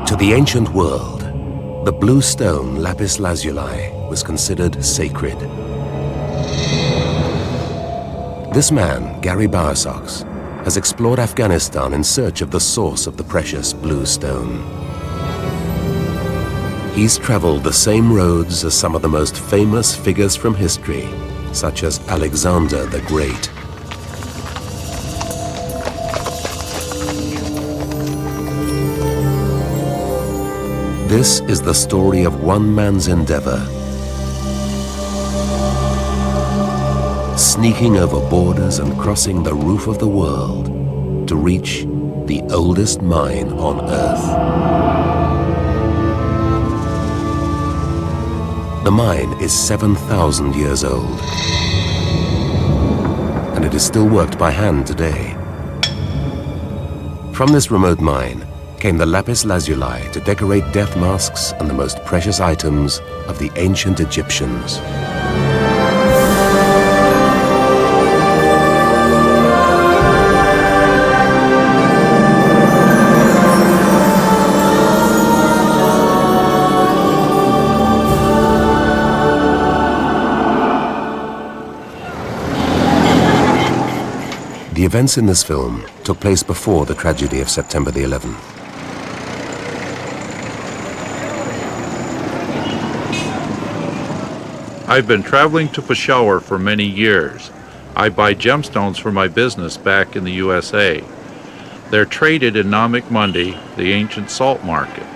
To the ancient world, the blue stone lapis lazuli was considered sacred. This man, Gary Bowersox, has explored Afghanistan in search of the source of the precious blue stone. He's traveled the same roads as some of the most famous figures from history, such as Alexander the Great. This is the story of one man's endeavor, sneaking over borders and crossing the roof of the world to reach the oldest mine on Earth. The mine is 7,000 years old, and it is still worked by hand today. From this remote mine came the lapis lazuli to decorate death masks and the most precious items of the ancient Egyptians. The events in this film took place before the tragedy of September the 11th. I've been traveling to Peshawar for many years. I buy gemstones for my business back in the USA. They're traded in Namik Mandi, the ancient salt market.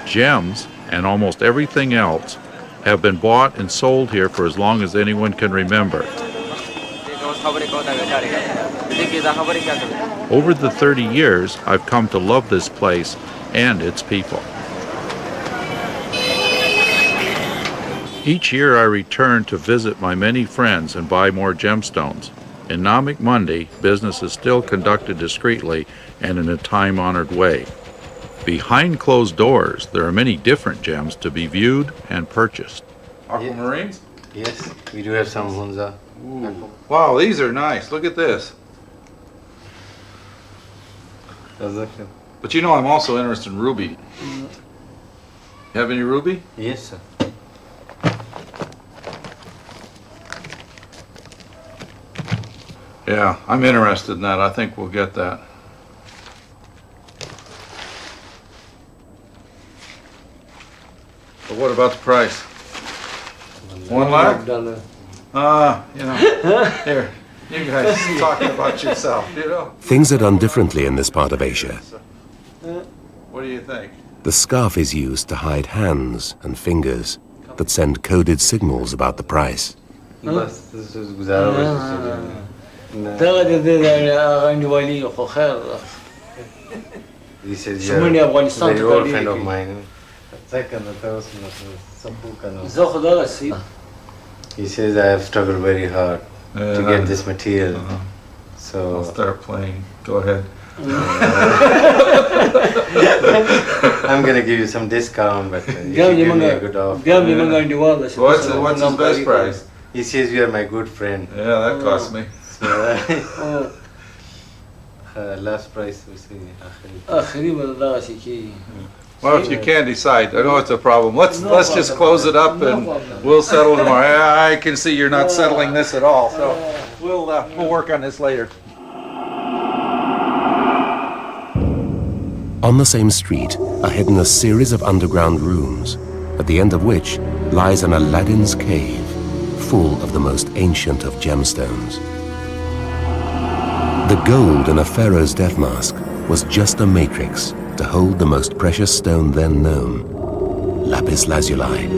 Gems, and almost everything else, have been bought and sold here for as long as anyone can remember. Over the 30 years, I've come to love this place and its people. Each year I return to visit my many friends and buy more gemstones. In Namik Mandi, business is still conducted discreetly and in a time-honored way. Behind closed doors, there are many different gems to be viewed and purchased. Aquamarines? Yes, we do have some Hunza. Wow, these are nice. Look at this. But you know I'm also interested in ruby. You have any ruby? Yes, sir. Yeah, I'm interested in that. I think we'll get that. But what about the price? $1 lakh? You know, here, you guys talking about yourself, you know? Things are done differently in this part of Asia. What do you think? The scarf is used to hide hands and fingers that send coded signals about the price. He says, you're a very old friend of mine. He says, I have struggled very hard to get this material. So I'll start playing. Go ahead. I'm going to give you some discount, but you should give me a good offer. What's his best price? He says, you are my good friend. Yeah, that cost me. Last price we see. Well, if you can't decide, I know it's a problem. Let's just close it up and we'll settle tomorrow. I can see you're not settling this at all, so we'll work on this later. On the same street are hidden a series of underground rooms, at the end of which lies an Aladdin's cave, full of the most ancient of gemstones. The gold in a pharaoh's death mask was just a matrix to hold the most precious stone then known, lapis lazuli.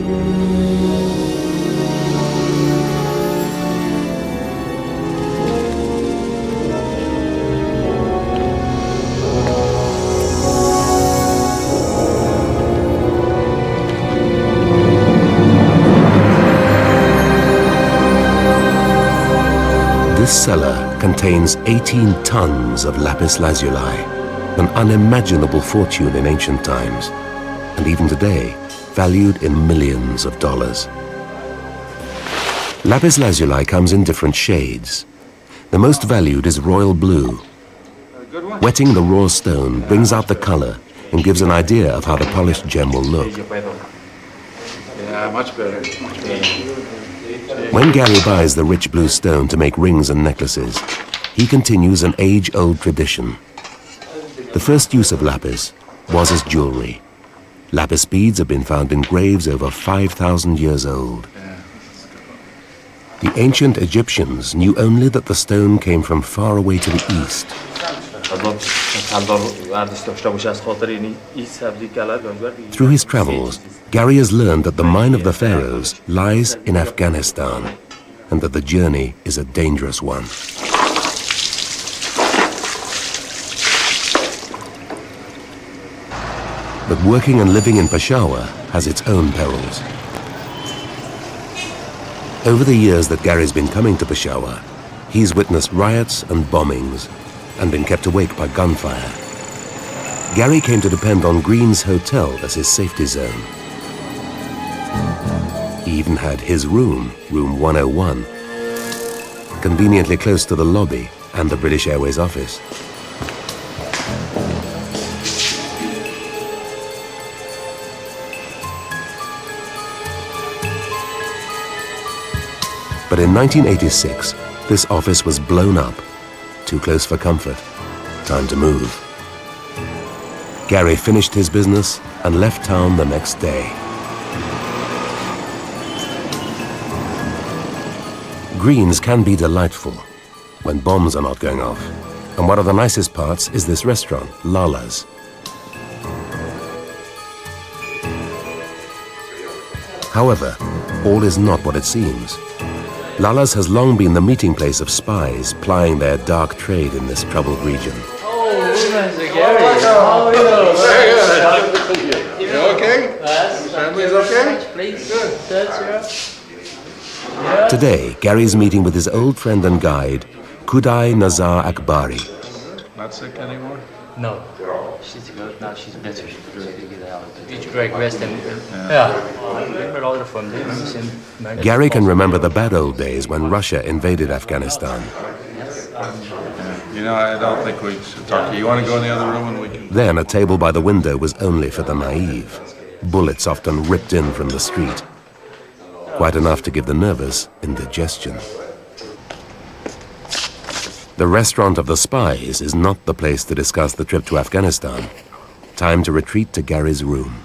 This cellar contains 18 tons of lapis lazuli, an unimaginable fortune in ancient times, and even today, valued in millions of dollars. Lapis lazuli comes in different shades. The most valued is royal blue. Wetting the raw stone brings out the color and gives an idea of how the polished gem will look. Yeah, much better. When Gary buys the rich blue stone to make rings and necklaces, he continues an age-old tradition. The first use of lapis was as jewelry. Lapis beads have been found in graves over 5,000 years old. The ancient Egyptians knew only that the stone came from far away to the east. Through his travels, Gary has learned that the mine of the pharaohs lies in Afghanistan, and that the journey is a dangerous one. But working and living in Peshawar has its own perils. Over the years that Gary's been coming to Peshawar, he's witnessed riots and bombings and been kept awake by gunfire. Gary came to depend on Green's Hotel as his safety zone. He even had his room, room 101, conveniently close to the lobby and the British Airways office. But in 1986, this office was blown up. Too close for comfort. Time to move. Gary finished his business and left town the next day. Greens can be delightful when bombs are not going off. And one of the nicest parts is this restaurant, Lala's. However, all is not what it seems. Lala's has long been the meeting place of spies plying their dark trade in this troubled region. Oh, Mr. Gary. How are you? Very good. You okay? Yes. Family's okay? Please. Good. Yeah. Today, Gary's meeting with his old friend and guide, Khudai Nazar Akbari. Not sick anymore? No. She's good now. She's better. It's great rest and yeah. Gary can remember the bad old days when Russia invaded Afghanistan. You know, I don't think we should talk to you. You want to go in the other room and we can... Then a table by the window was only for the naive. Bullets often ripped in from the street. Quite enough to give the nervous indigestion. The restaurant of the spies is not the place to discuss the trip to Afghanistan. Time to retreat to Gary's room.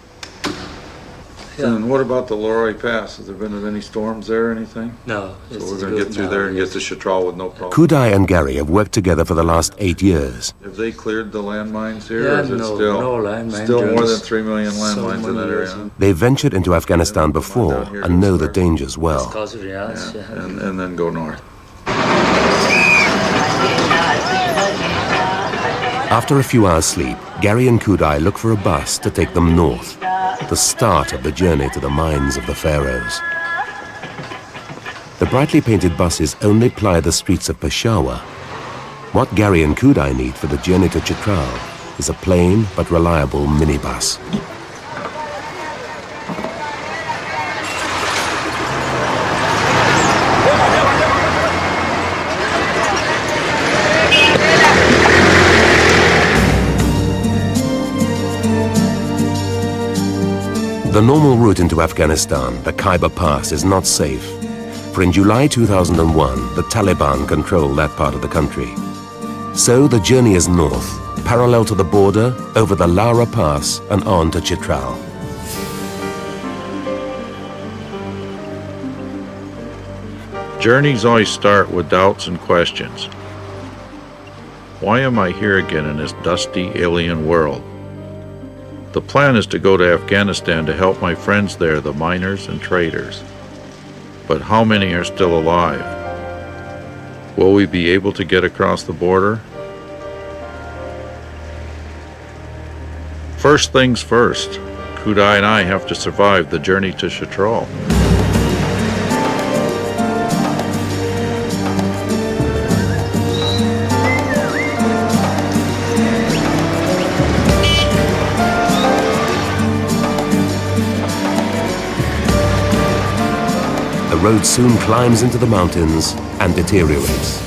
And what about the Lorry Pass? Has there been any storms there or anything? No. So we're going to get through there and get to Chitral with no problem. Khudai and Gary have worked together for the last 8 years. Have they cleared the landmines here? Yeah, or is it no landmines. still more than 3 million landmines in that area? They've ventured into Afghanistan before and know the dangers well. And then go north. After a few hours' sleep, Gary and Khudai look for a bus to take them north, the start of the journey to the mines of the pharaohs. The brightly painted buses only ply the streets of Peshawar. What Gary and Khudai need for the journey to Chitral is a plain but reliable minibus. The normal route into Afghanistan, the Khyber Pass, is not safe. For in July 2001, the Taliban control that part of the country. So the journey is north, parallel to the border, over the Lara Pass and on to Chitral. Journeys always start with doubts and questions. Why am I here again in this dusty alien world? The plan is to go to Afghanistan to help my friends there, the miners and traders. But how many are still alive? Will we be able to get across the border? First things first, Khudai and I have to survive the journey to Chitral. The road soon climbs into the mountains and deteriorates.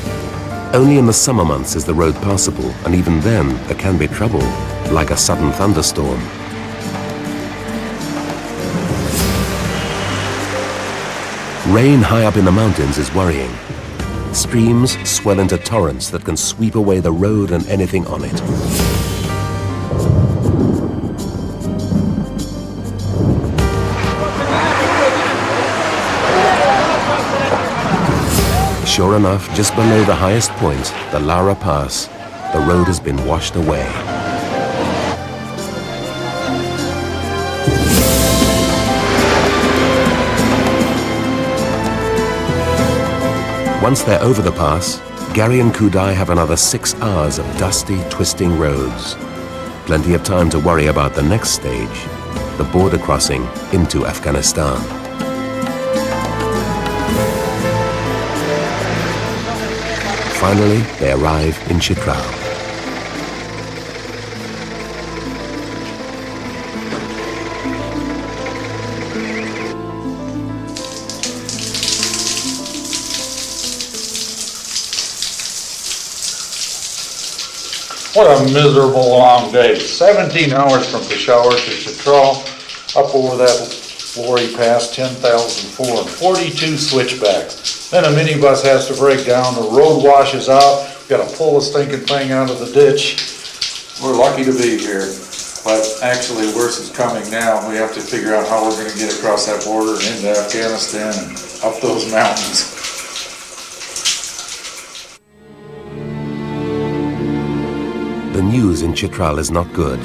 Only in the summer months is the road passable, and even then there can be trouble, like a sudden thunderstorm. Rain high up in the mountains is worrying. Streams swell into torrents that can sweep away the road and anything on it. Sure enough, just below the highest point, the Lara Pass, the road has been washed away. Once they're over the pass, Gary and Kudai have another 6 hours of dusty, twisting roads. Plenty of time to worry about the next stage, the border crossing into Afghanistan. Finally, they arrive in Chitral. What a miserable long day. 17 hours from Peshawar to Chitral, up over that lorry pass, 10,004, and 42 switchbacks. Then a minibus has to break down, the road washes out, we've got to pull the stinking thing out of the ditch. We're lucky to be here, but actually worse is coming now. We have to figure out how we're going to get across that border and into Afghanistan and up those mountains. The news in Chitral is not good.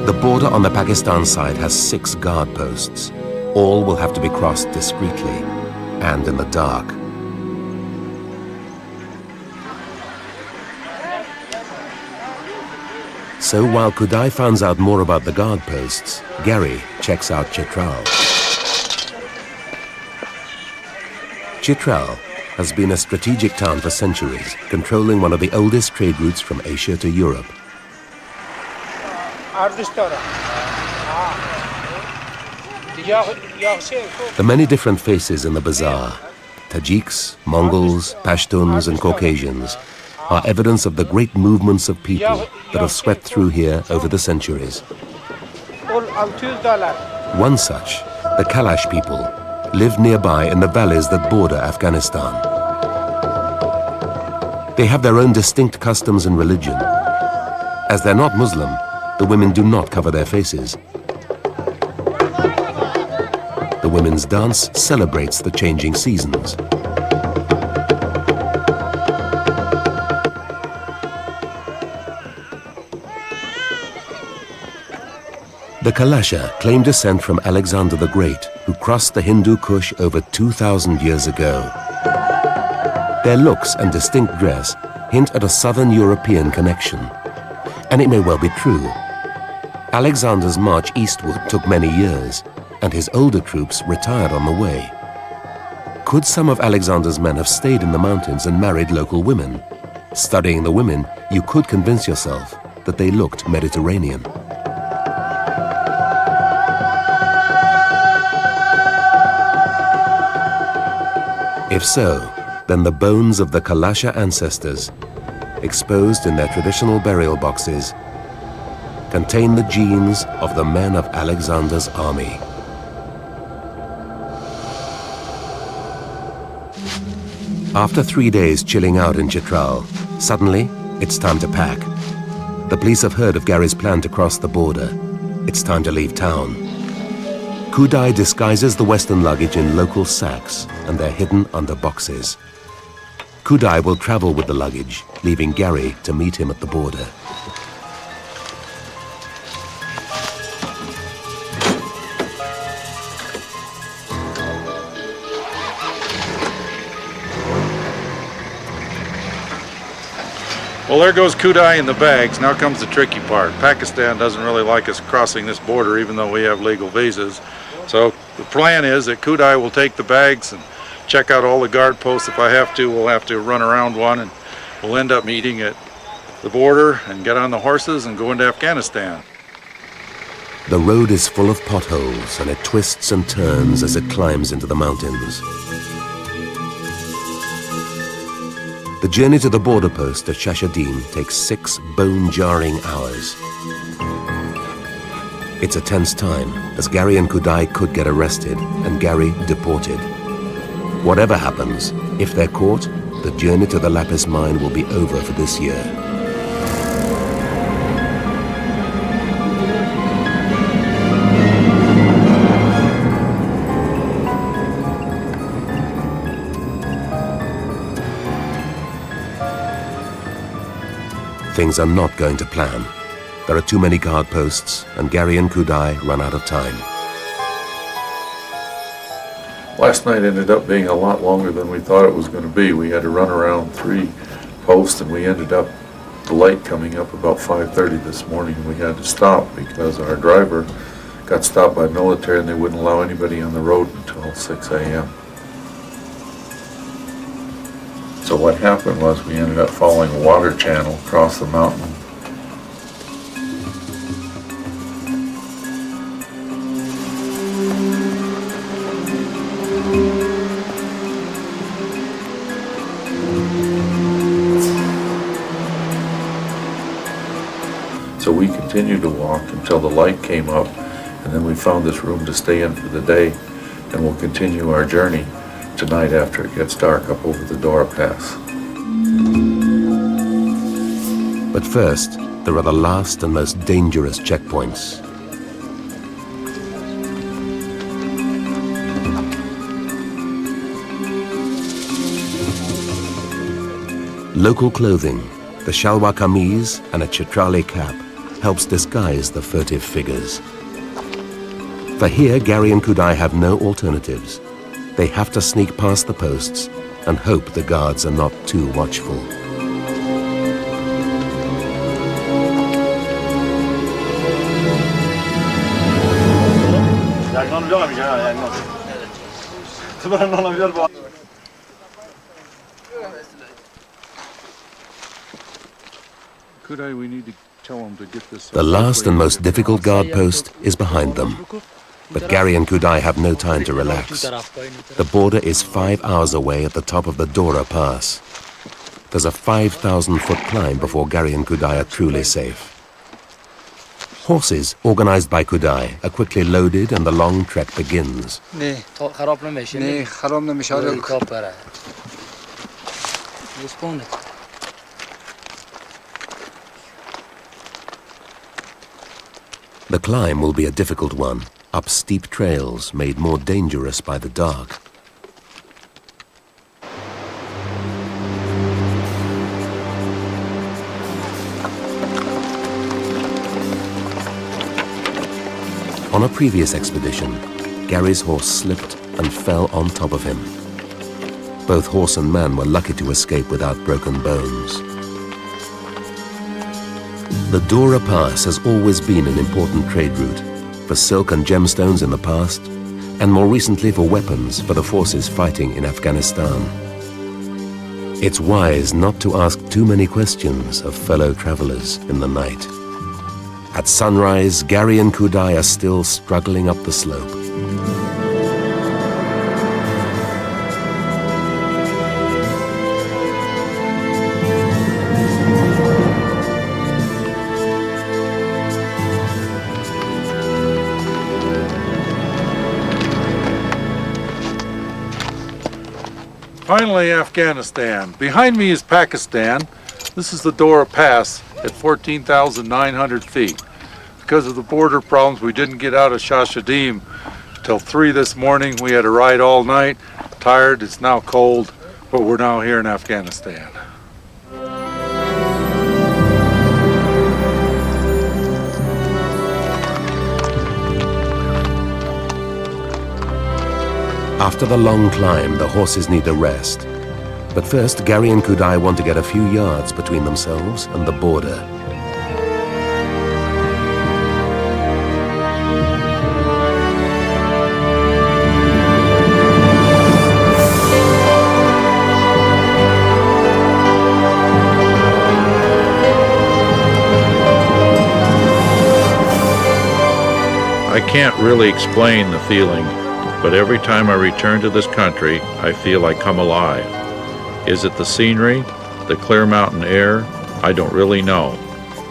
The border on the Pakistan side has 6 guard posts. All will have to be crossed discreetly and in the dark. So while Kudai finds out more about the guard posts, Gary checks out Chitral. Chitral has been a strategic town for centuries, controlling one of the oldest trade routes from Asia to Europe. The many different faces in the bazaar, Tajiks, Mongols, Pashtuns and Caucasians, are evidence of the great movements of people that have swept through here over the centuries. One such, the Kalash people, live nearby in the valleys that border Afghanistan. They have their own distinct customs and religion. As they're not Muslim, the women do not cover their faces. The women's dance celebrates the changing seasons. The Kalasha claim descent from Alexander the Great, who crossed the Hindu Kush over 2,000 years ago. Their looks and distinct dress hint at a southern European connection. And it may well be true. Alexander's march eastward took many years, and his older troops retired on the way. Could some of Alexander's men have stayed in the mountains and married local women? Studying the women, you could convince yourself that they looked Mediterranean. If so, then the bones of the Kalasha ancestors, exposed in their traditional burial boxes, contain the genes of the men of Alexander's army. After 3 days chilling out in Chitral, suddenly it's time to pack. The police have heard of Gary's plan to cross the border. It's time to leave town. Kudai disguises the Western luggage in local sacks, and they're hidden under boxes. Kudai will travel with the luggage, leaving Gary to meet him at the border. Well, there goes Kudai in the bags. Now comes the tricky part. Pakistan doesn't really like us crossing this border, even though we have legal visas. So the plan is that Kudai will take the bags and check out all the guard posts. If I have to, we'll have to run around one, and we'll end up meeting at the border and get on the horses and go into Afghanistan. The road is full of potholes, and it twists and turns as it climbs into the mountains. The journey to the border post at Shashadim takes 6 bone-jarring hours. It's a tense time, as Gary and Kudai could get arrested and Gary deported. Whatever happens, if they're caught, the journey to the lapis mine will be over for this year. Things are not going to plan. There are too many guard posts, and Gary and Kudai run out of time. Last night ended up being a lot longer than we thought it was going to be. We had to run around 3 posts, and we ended up, the light coming up about 5:30 this morning, and we had to stop because our driver got stopped by military and they wouldn't allow anybody on the road until 6 a.m. So what happened was we ended up following a water channel across the mountain. So we continued to walk until the light came up, and then we found this room to stay in for the day, and we'll continue our journey tonight after it gets dark up over the Dora Pass. But first, there are the last and most dangerous checkpoints. Local clothing, the shalwar kameez and a chitrale cap, helps disguise the furtive figures. For here, Gary and Kudai have no alternatives. They have to sneak past the posts and hope the guards are not too watchful. Kudai, we need to tell them to get this. The last and most difficult guard post is behind them. But Gary and Kudai have no time to relax. The border is 5 hours away at the top of the Dora Pass. There's a 5,000-foot climb before Gary and Kudai are truly safe. Horses, organized by Kudai, are quickly loaded and the long trek begins. The climb will be a difficult one, up steep trails made more dangerous by the dark. On a previous expedition, Gary's horse slipped and fell on top of him. Both horse and man were lucky to escape without broken bones. The Dora Pass has always been an important trade route, for silk and gemstones in the past, and more recently for weapons for the forces fighting in Afghanistan. It's wise not to ask too many questions of fellow travelers in the night. At sunrise, Gary and Kudai are still struggling up the slope. Finally, Afghanistan. Behind me is Pakistan. This is the Dora Pass at 14,900 feet. Because of the border problems, we didn't get out of Shashadim till 3 this morning. We had to ride all night. Tired, it's now cold, but we're now here in Afghanistan. After the long climb, the horses need a rest. But first, Gary and Kudai want to get a few yards between themselves and the border. I can't really explain the feeling, but every time I return to this country, I feel I come alive. Is it the scenery? the clear mountain air, I don't really know.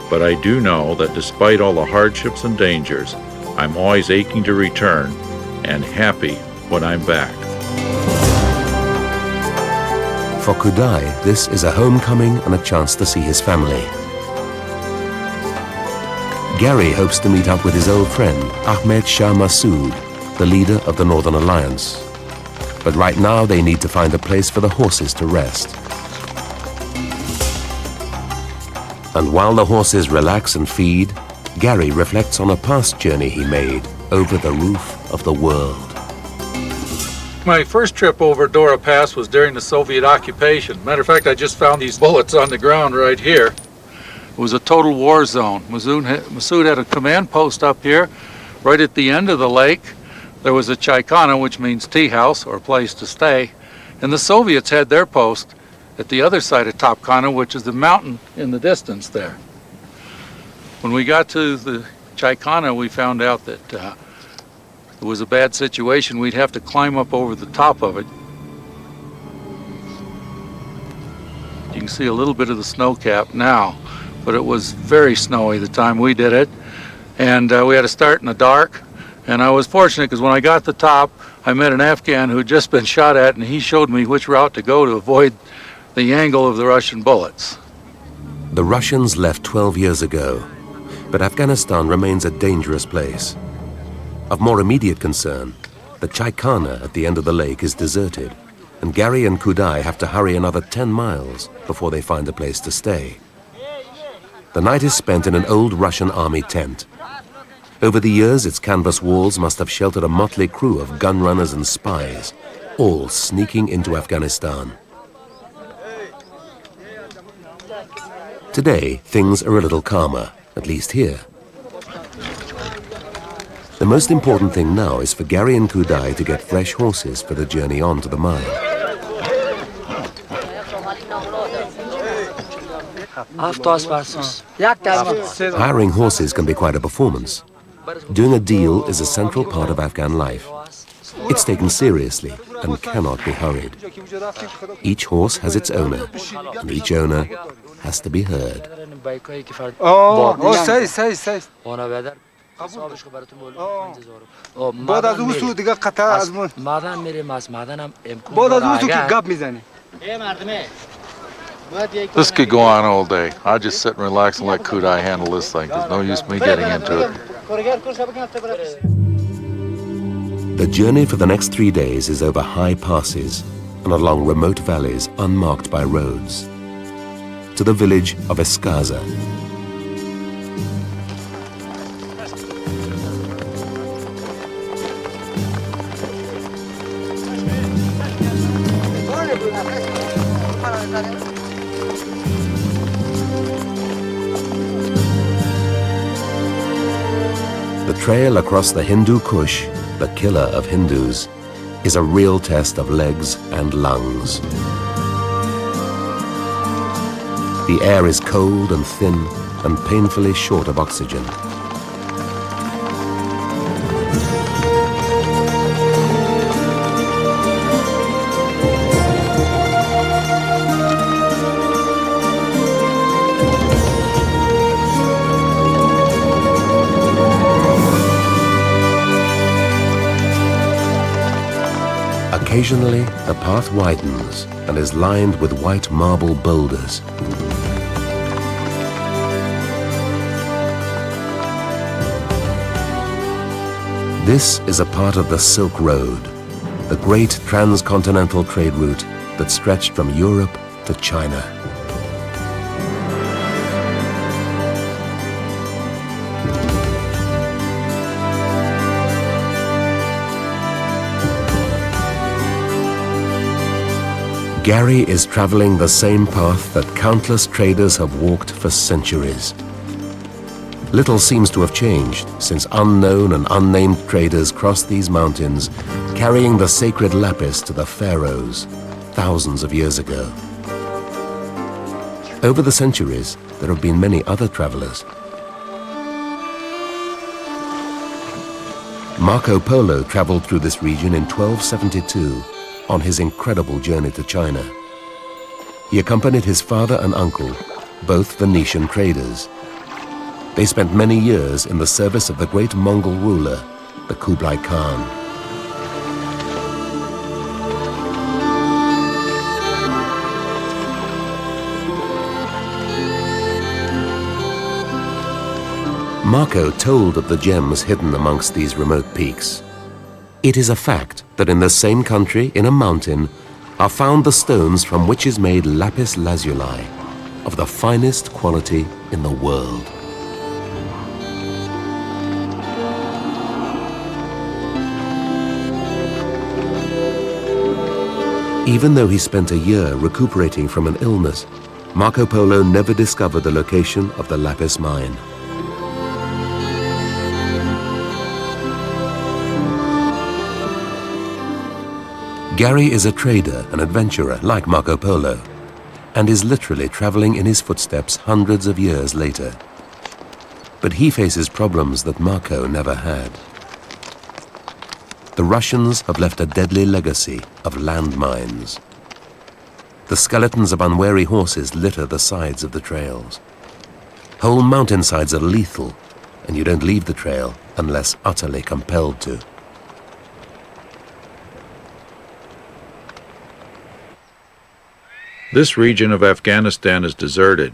But I do know that despite all the hardships and dangers, I'm always aching to return and happy when I'm back. For Kudai, this is a homecoming and a chance to see his family. Gary hopes to meet up with his old friend, Ahmad Shah Massoud, the leader of the Northern Alliance. But right now they need to find a place for the horses to rest. And while the horses relax and feed, Gary reflects on a past journey he made over the roof of the world. My first trip over Dora Pass was during the Soviet occupation. Matter of fact, I just found these bullets on the ground right here. It was a total war zone. Massoud had a command post up here, right at the end of the lake. There was a Chaikhana, which means tea house or place to stay. And the Soviets had their post at the other side of Topkana, which is the mountain in the distance there. When we got to the Chaikhana, we found out that it was a bad situation. We'd have to climb up over the top of it. You can see a little bit of the snow cap now, but it was very snowy the time we did it. And we had to start in the dark. And I was fortunate because when I got to the top, I met an Afghan who had just been shot at, and he showed me which route to go to avoid the angle of the Russian bullets. The Russians left 12 years ago, but Afghanistan remains a dangerous place. Of more immediate concern, the Chaikhana at the end of the lake is deserted, and Gary and Kudai have to hurry another 10 miles before they find a place to stay. The night is spent in an old Russian army tent. Over the years, its canvas walls must have sheltered a motley crew of gun runners and spies, all sneaking into Afghanistan. Today, things are a little calmer, at least here. The most important thing now is for Gary and Kudai to get fresh horses for the journey on to the mine. Hiring horses can be quite a performance. Doing a deal is a central part of Afghan life. It's taken seriously and cannot be hurried. Each horse has its owner, and each owner has to be heard. This could go on all day. I'll just sit and relax and let Kudai handle this thing. There's no use me getting into it. The journey for the next 3 days is over high passes and along remote valleys unmarked by roads, to the village of Eskaza. The trail across the Hindu Kush, the killer of Hindus, is a real test of legs and lungs. The air is cold and thin and painfully short of oxygen. Occasionally, the path widens and is lined with white marble boulders. This is a part of the Silk Road, the great transcontinental trade route that stretched from Europe to China. Gary is traveling the same path that countless traders have walked for centuries. Little seems to have changed since unknown and unnamed traders crossed these mountains, carrying the sacred lapis to the pharaohs thousands of years ago. Over the centuries, there have been many other travelers. Marco Polo traveled through this region in 1272 on his incredible journey to China. he accompanied his father and uncle, both Venetian traders. They spent many years in the service of the great Mongol ruler, the Kublai Khan. Marco told of the gems hidden amongst these remote peaks. It is a fact that in the same country, in a mountain, are found the stones from which is made lapis lazuli, of the finest quality in the world. Even though he spent a year recuperating from an illness, Marco Polo never discovered the location of the lapis mine. Gary is a trader and adventurer like Marco Polo, and is literally traveling in his footsteps hundreds of years later. But he faces problems that Marco never had. The Russians have left a deadly legacy of landmines. The skeletons of unwary horses litter the sides of the trails. Whole mountainsides are lethal, and you don't leave the trail unless utterly compelled to. This region of Afghanistan is deserted.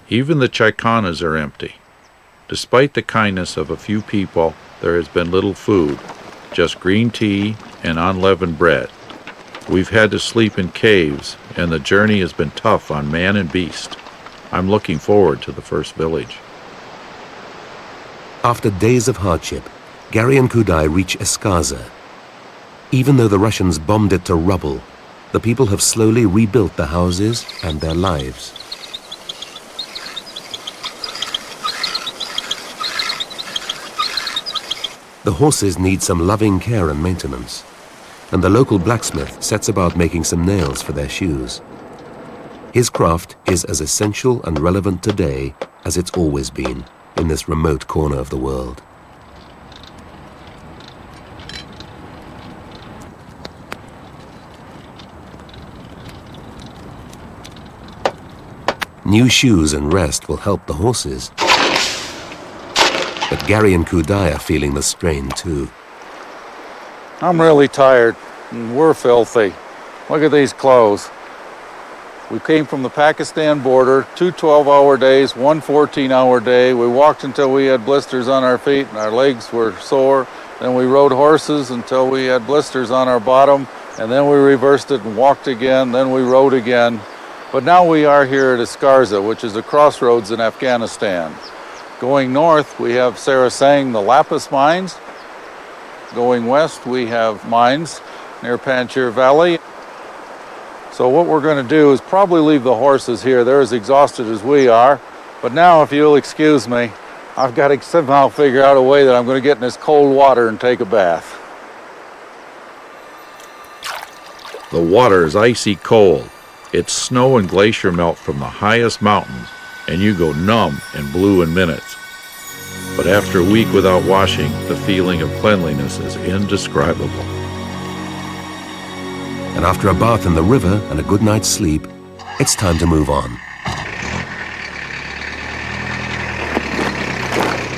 Even the chaikhanas are empty. Despite the kindness of a few people, there has been little food, just green tea and unleavened bread. We've had to sleep in caves, and the journey has been tough on man and beast. I'm looking forward to the first village. After days of hardship, Gary and Kudai reach Eskaza. Even though the Russians bombed it to rubble, the people have slowly rebuilt the houses and their lives. The horses need some loving care and maintenance, and the local blacksmith sets about making some nails for their shoes. His craft is as essential and relevant today as it's always been in this remote corner of the world. New shoes and rest will help the horses. But Gary and Kudai are feeling the strain too. I'm really tired, and we're filthy. Look at these clothes. We came from the Pakistan border, 2 12-hour days, 1 14-hour day. We walked until we had blisters on our feet and our legs were sore. Then we rode horses until we had blisters on our bottom, and then we reversed it and walked again, then we rode again. But now we are here at Eskaza, which is a crossroads in Afghanistan. Going north, we have Sarasang, the lapis mines. Going west, we have mines near Panjshir Valley. So what we're going to do is probably leave the horses here. They're as exhausted as we are. But now, if you'll excuse me, I've got to somehow figure out a way that I'm going to get in this cold water and take a bath. The water is icy cold. It's snow and glacier melt from the highest mountains, and you go numb and blue in minutes. But after a week without washing, the feeling of cleanliness is indescribable. And after a bath in the river and a good night's sleep, it's time to move on.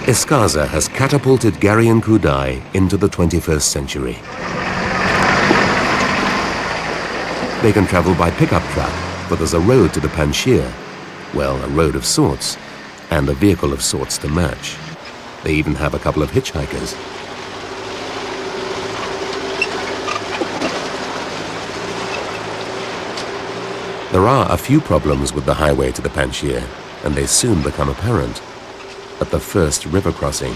Eskaza has catapulted Gary and Kudai into the 21st century. They can travel by pickup truck, but there's a road to the Panjshir. Well, a road of sorts, and a vehicle of sorts to match. They even have a couple of hitchhikers. There are a few problems with the highway to the Panjshir, and they soon become apparent at the first river crossing.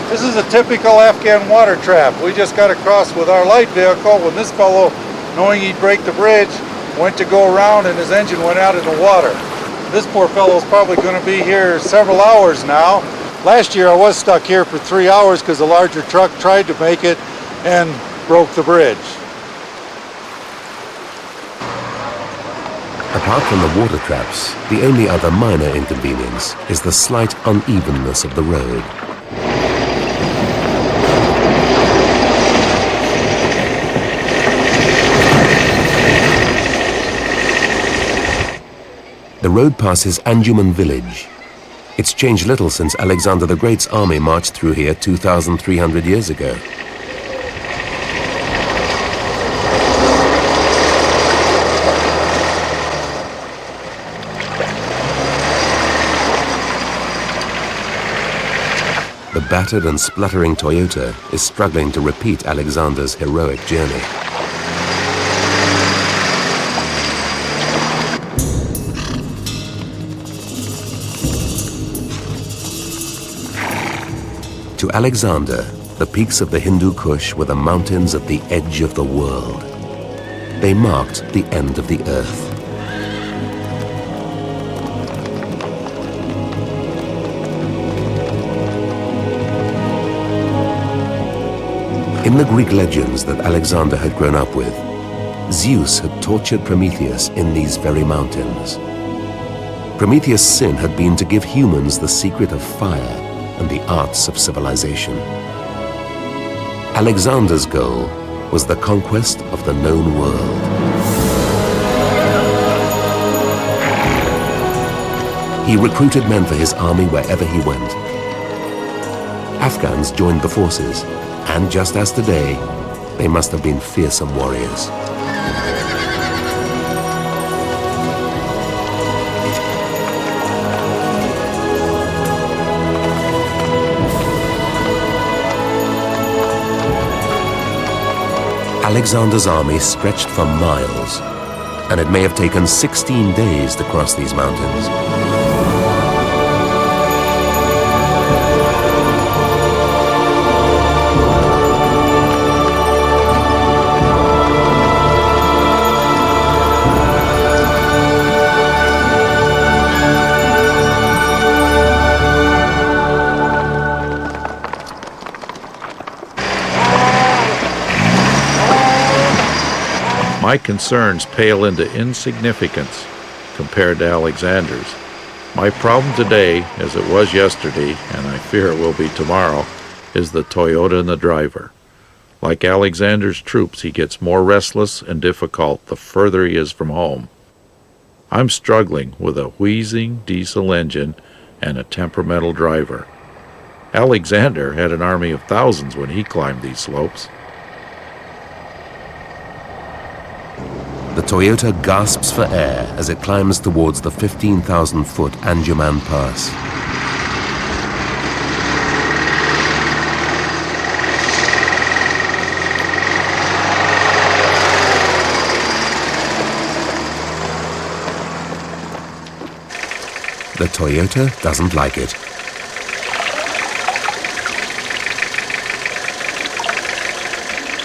This is a typical Afghan water trap. We just got across with our light vehicle when this fellow, knowing he'd break the bridge, went to go around and his engine went out in the water. This poor fellow's probably going to be here several hours now. Last year I was stuck here for 3 hours because a larger truck tried to make it and broke the bridge. Apart from the water traps, the only other minor inconvenience is the slight unevenness of the road. The road passes Anjuman village. It's changed little since Alexander the Great's army marched through here 2,300 years ago. The battered and spluttering Toyota is struggling to repeat Alexander's heroic journey. To Alexander, the peaks of the Hindu Kush were the mountains at the edge of the world. They marked the end of the earth. In the Greek legends that Alexander had grown up with, Zeus had tortured Prometheus in these very mountains. Prometheus' sin had been to give humans the secret of fire and the arts of civilization. Alexander's goal was the conquest of the known world. He recruited men for his army wherever he went. Afghans joined the forces, and just as today, they must have been fearsome warriors. Alexander's army stretched for miles, and it may have taken 16 days to cross these mountains. My concerns pale into insignificance compared to Alexander's. My problem today, as it was yesterday, and I fear it will be tomorrow, is the Toyota and the driver. Like Alexander's troops, he gets more restless and difficult the further he is from home. I'm struggling with a wheezing diesel engine and a temperamental driver. Alexander had an army of thousands when he climbed these slopes. The Toyota gasps for air as it climbs towards the 15,000-foot Anjuman Pass. The Toyota doesn't like it.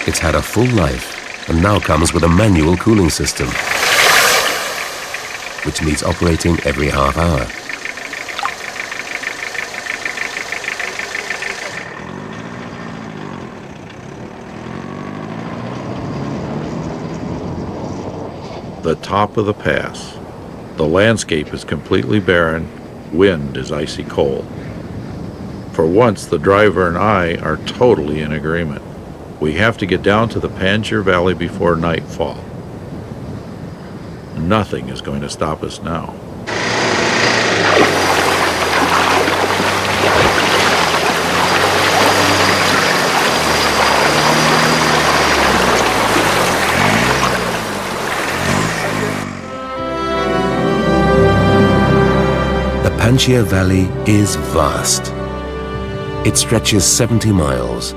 It's had a full life and now comes with a manual cooling system, which needs operating every half hour. The top of the pass. The landscape is completely barren, wind is icy cold. For once, the driver and I are totally in agreement. We have to get down to the Panjshir Valley before nightfall. Nothing is going to stop us now. The Panjshir Valley is vast. It stretches 70 miles,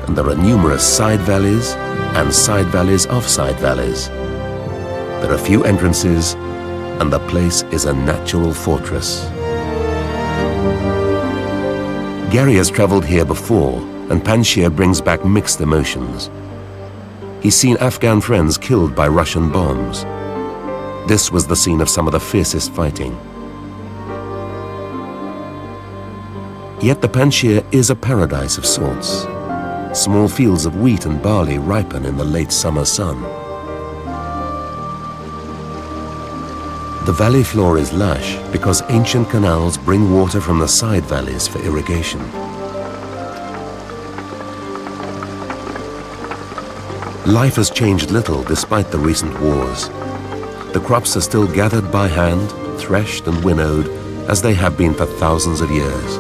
and there are numerous side valleys and side valleys of side valleys. There are few entrances, and the place is a natural fortress. Gary has traveled here before, and Panjshir brings back mixed emotions. He's seen Afghan friends killed by Russian bombs. This was the scene of some of the fiercest fighting. Yet the Panjshir is a paradise of sorts. Small fields of wheat and barley ripen in the late summer sun. The valley floor is lush because ancient canals bring water from the side valleys for irrigation. Life has changed little despite the recent wars. The crops are still gathered by hand, threshed and winnowed as they have been for thousands of years.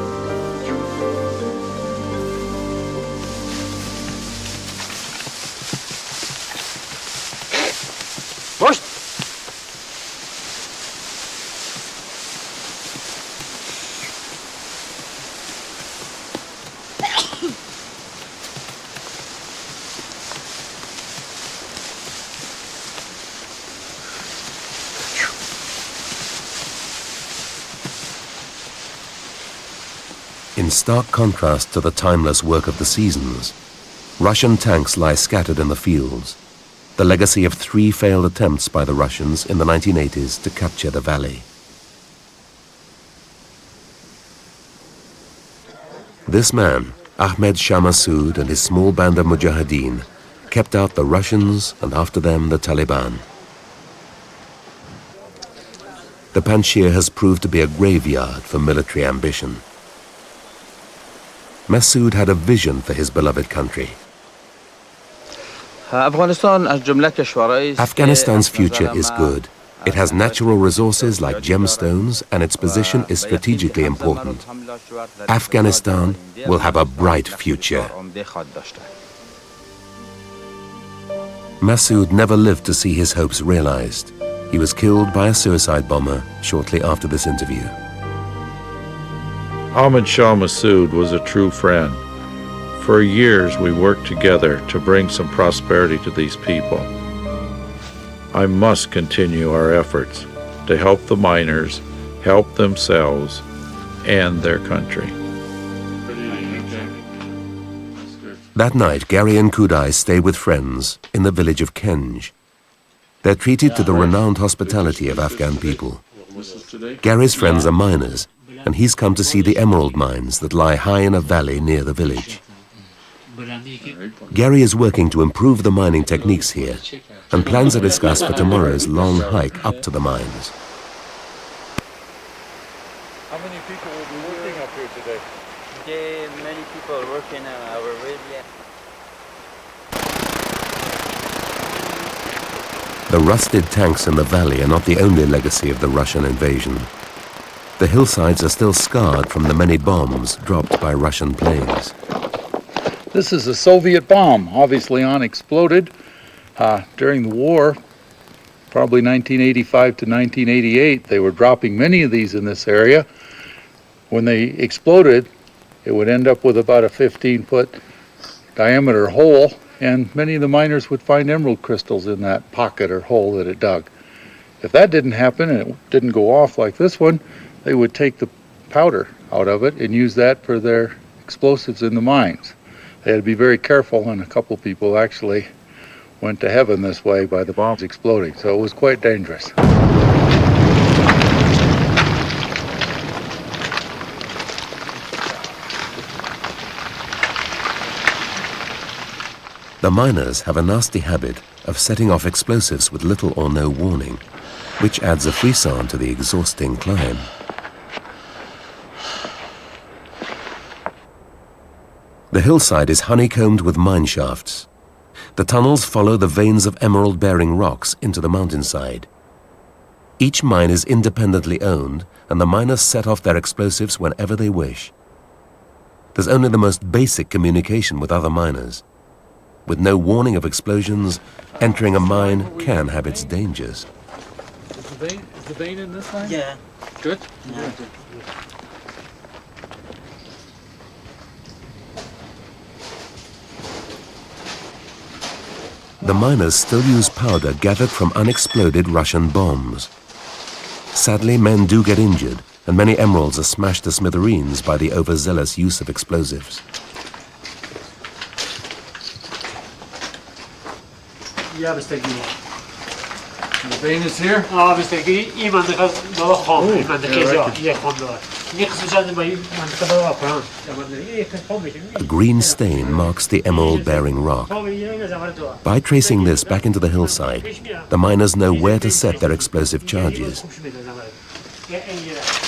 In stark contrast to the timeless work of the seasons, Russian tanks lie scattered in the fields, the legacy of 3 failed attempts by the Russians in the 1980s to capture the valley. This man, Ahmad Shah Massoud, and his small band of mujahideen kept out the Russians and after them the Taliban. The Panjshir has proved to be a graveyard for military ambition. Massoud had a vision for his beloved country. Afghanistan's future is good. It has natural resources like gemstones and its position is strategically important. Afghanistan will have a bright future. Massoud never lived to see his hopes realized. He was killed by a suicide bomber shortly after this interview. Ahmad Shah Massoud was a true friend. For years we worked together to bring some prosperity to these people. I must continue our efforts to help the miners, help themselves and their country. That night, Gary and Kudai stay with friends in the village of Kenj. They're treated to the renowned hospitality of Afghan people. Gary's friends are miners, and he's come to see the emerald mines that lie high in a valley near the village. Gary is working to improve the mining techniques here, and plans are discussed for tomorrow's long hike up to the mines. How many people will be working up here today? Many people are working our area. The rusted tanks in the valley are not the only legacy of the Russian invasion. The hillsides are still scarred from the many bombs dropped by Russian planes. This is a Soviet bomb, obviously unexploded during the war, probably 1985 to 1988. They were dropping many of these in this area. When they exploded, it would end up with about a 15-foot diameter hole, and many of the miners would find emerald crystals in that pocket or hole that it dug. If that didn't happen and it didn't go off like this one, they would take the powder out of it and use that for their explosives in the mines. They had to be very careful, and a couple people actually went to heaven this way by the bombs exploding, so it was quite dangerous. The miners have a nasty habit of setting off explosives with little or no warning, which adds a frisson to the exhausting climb. The hillside is honeycombed with mine shafts. The tunnels follow the veins of emerald-bearing rocks into the mountainside. Each mine is independently owned, and the miners set off their explosives whenever they wish. There's only the most basic communication with other miners. With no warning of explosions, entering a mine can have its dangers. Is the vein in this line? Yeah. Good? Yeah. The miners still use powder gathered from unexploded Russian bombs. Sadly, men do get injured, and many emeralds are smashed to smithereens by the overzealous use of explosives. The vein is here? بستگی این منطقه داره خامه این منطقه اینجا یه خام داره A green stain marks the emerald-bearing rock. By tracing this back into the hillside, the miners know where to set their explosive charges.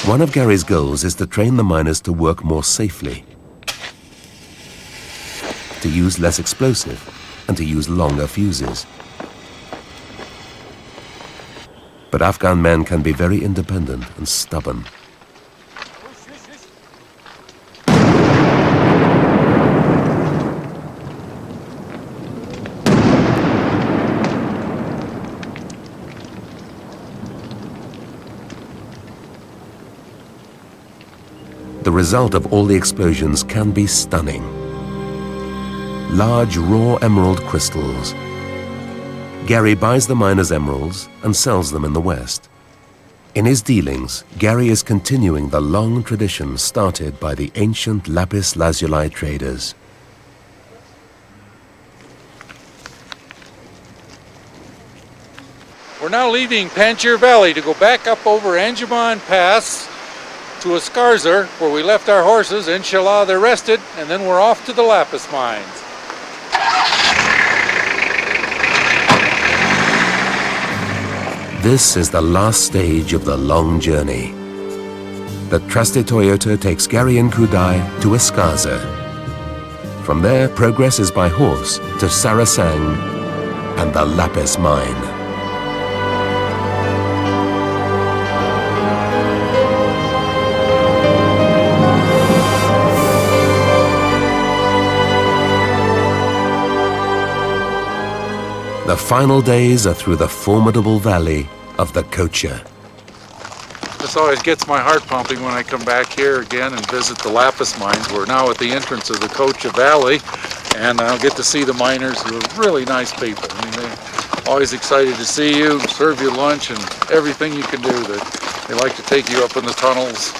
One of Gary's goals is to train the miners to work more safely, to use less explosive, and to use longer fuses. But Afghan men can be very independent and stubborn. The result of all the explosions can be stunning. Large raw emerald crystals. Gary buys the miners' emeralds and sells them in the West. In his dealings, Gary is continuing the long tradition started by the ancient lapis lazuli traders. We're now leaving Panjshir Valley to go back up over Anjuman Pass to Askarzer, where we left our horses. Inshallah, they're rested, and then we're off to the lapis mines. This is the last stage of the long journey. The trusted Toyota takes Gary and Kudai to Askarzer. From there, progress is by horse to Sarasang and the lapis mine. The final days are through the formidable valley of the Kocha. This always gets my heart pumping when I come back here again and visit the lapis mines. We're now at the entrance of the Kocha Valley, and I'll get to see the miners, who are really nice people. I mean, they're always excited to see you, serve you lunch, and everything you can do. They like to take you up in the tunnels.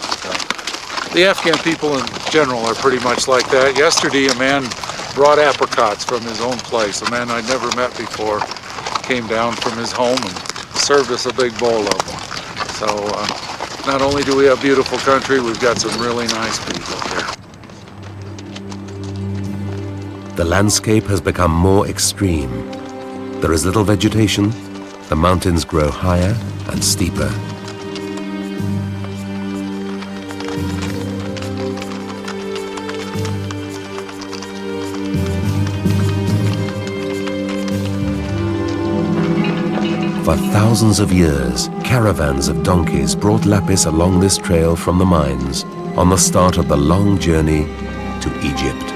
The Afghan people in general are pretty much like that. Yesterday, a man brought apricots from his own place. A man I'd never met before came down from his home and served us a big bowl of them. So not only do we have beautiful country, we've got some really nice people here. The landscape has become more extreme. There is little vegetation, the mountains grow higher and steeper. For thousands of years, caravans of donkeys brought lapis along this trail from the mines on the start of the long journey to Egypt.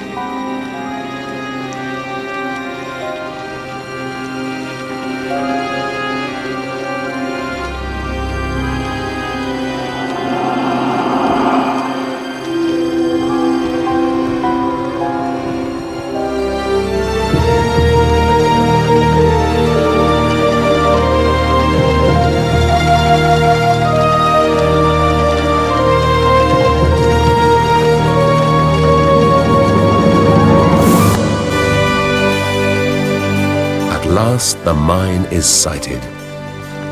The mine is sighted.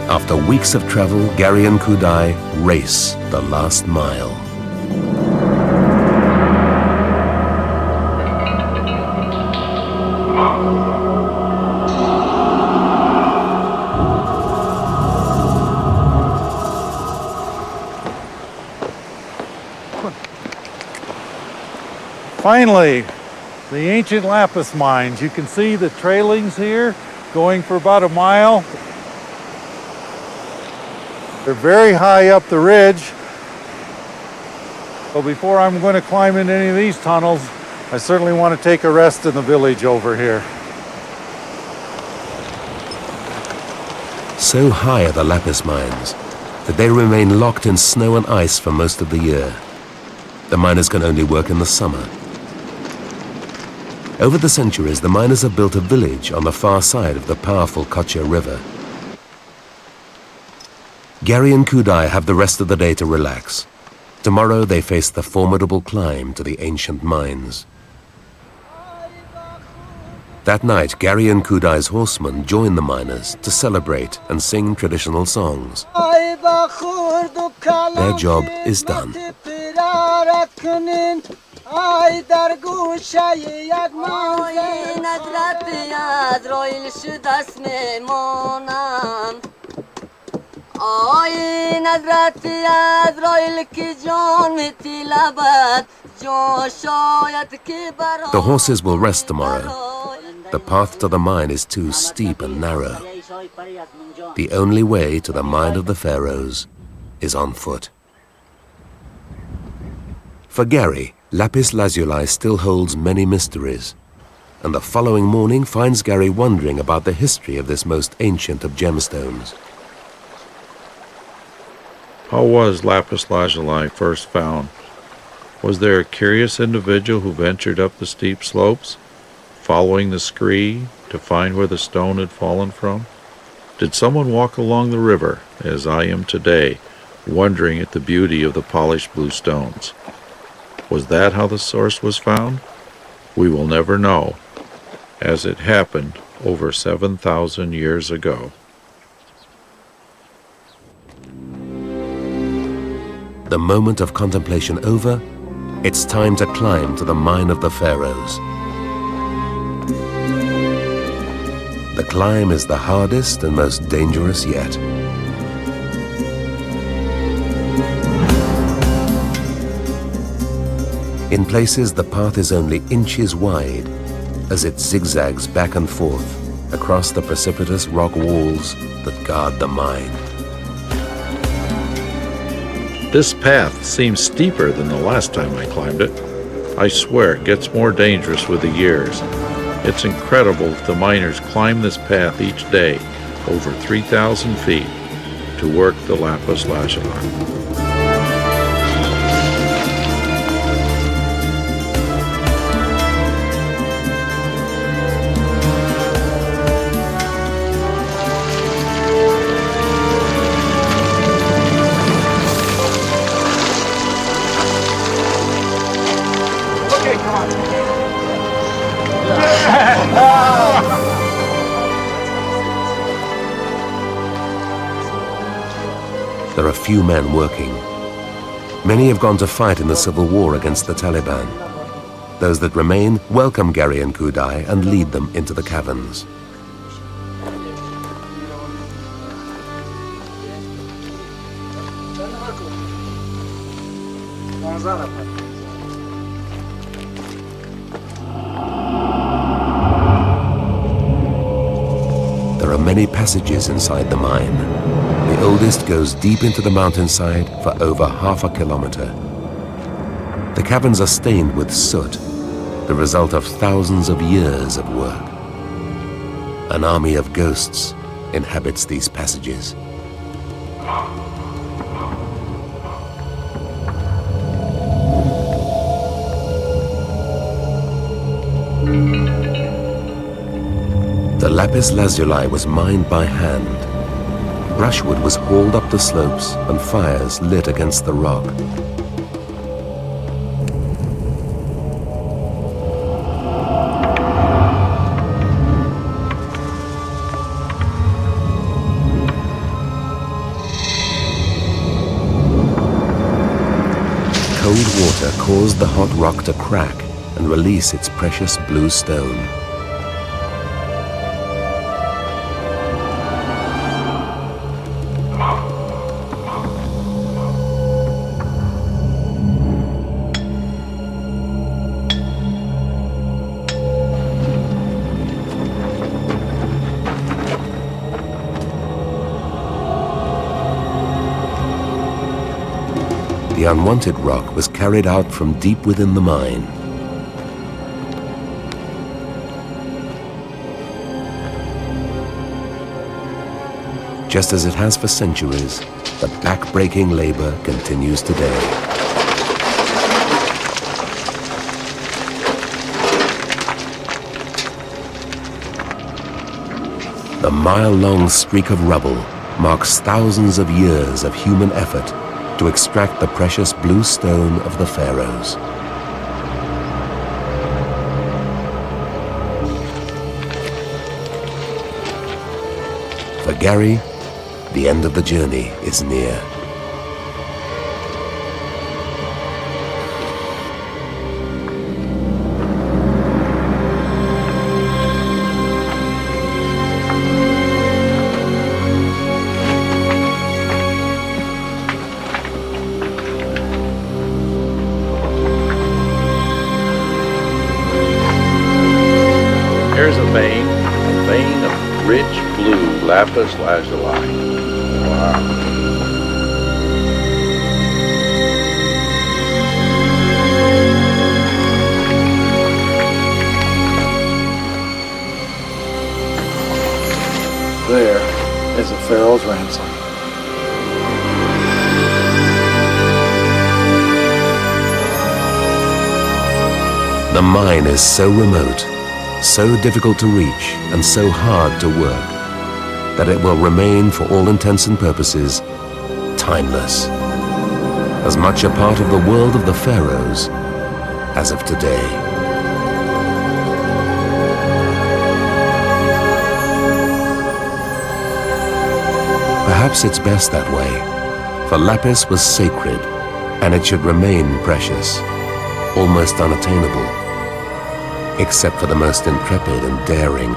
After weeks of travel, Gary and Kudai race the last mile. Finally, the ancient lapis mines. You can see the trailings here going for about a mile. They're very high up the ridge. So before I'm going to climb into any of these tunnels, I certainly want to take a rest in the village over here. So high are the lapis mines that they remain locked in snow and ice for most of the year. The miners can only work in the summer. Over the centuries, the miners have built a village on the far side of the powerful Kocha River. Gary and Kudai have the rest of the day to relax. Tomorrow they face the formidable climb to the ancient mines. That night, Gary and Kudai's horsemen join the miners to celebrate and sing traditional songs. Their job is done. کنین آی در گوشه یک منزل ندرت ازرائیل شد اسم مانم آی ندرت ازرائیل کی جان میتی لبد جان شاید که برای The horses will rest tomorrow. The path to the mine is too steep and narrow. The only way to the mine of the pharaohs is on foot. For Gary, lapis lazuli still holds many mysteries, and the following morning finds Gary wondering about the history of this most ancient of gemstones. How was lapis lazuli first found? Was there a curious individual who ventured up the steep slopes, following the scree to find where the stone had fallen from? Did someone walk along the river, as I am today, wondering at the beauty of the polished blue stones? Was that how the source was found? We will never know, as it happened over 7,000 years ago. The moment of contemplation over, it's time to climb to the mine of the pharaohs. The climb is the hardest and most dangerous yet. In places, the path is only inches wide as it zigzags back and forth across the precipitous rock walls that guard the mine. This path seems steeper than the last time I climbed it. I swear it gets more dangerous with the years. It's incredible that the miners climb this path each day, over 3,000 feet, to work the lapis lazuli. There are few men working. Many have gone to fight in the civil war against the Taliban. Those that remain welcome Gary and Kudai and lead them into the caverns. There are many passages inside the mine. The oldest goes deep into the mountainside for over half a kilometer. The caverns are stained with soot, the result of thousands of years of work. An army of ghosts inhabits these passages. The lapis lazuli was mined by hand. Brushwood was hauled up the slopes and fires lit against the rock. Cold water caused the hot rock to crack and release its precious blue stone. The unwanted rock was carried out from deep within the mine. Just as it has for centuries, the back-breaking labor continues today. The mile-long streak of rubble marks thousands of years of human effort to extract the precious blue stone of the pharaohs. For Gary, the end of the journey is near. rich blue lapis lazuli. Wow. There is a pharaoh's ransom. The mine is so remote, so difficult to reach, and so hard to work, that it will remain, for all intents and purposes, timeless. As much a part of the world of the pharaohs as of today. Perhaps it's best that way, for lapis was sacred, and it should remain precious, almost unattainable, except for the most intrepid and daring.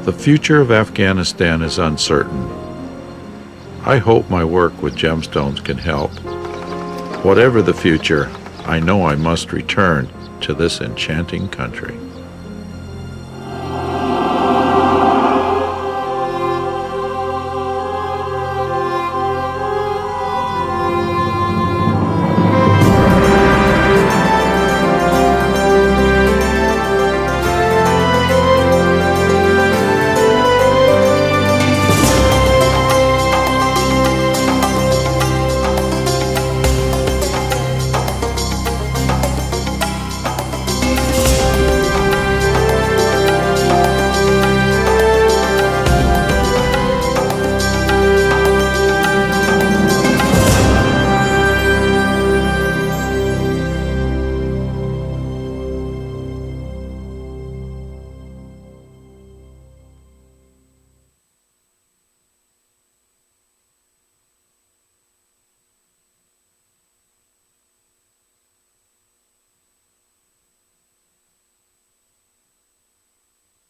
The future of Afghanistan is uncertain. I hope my work with gemstones can help. Whatever the future, I know I must return to this enchanting country.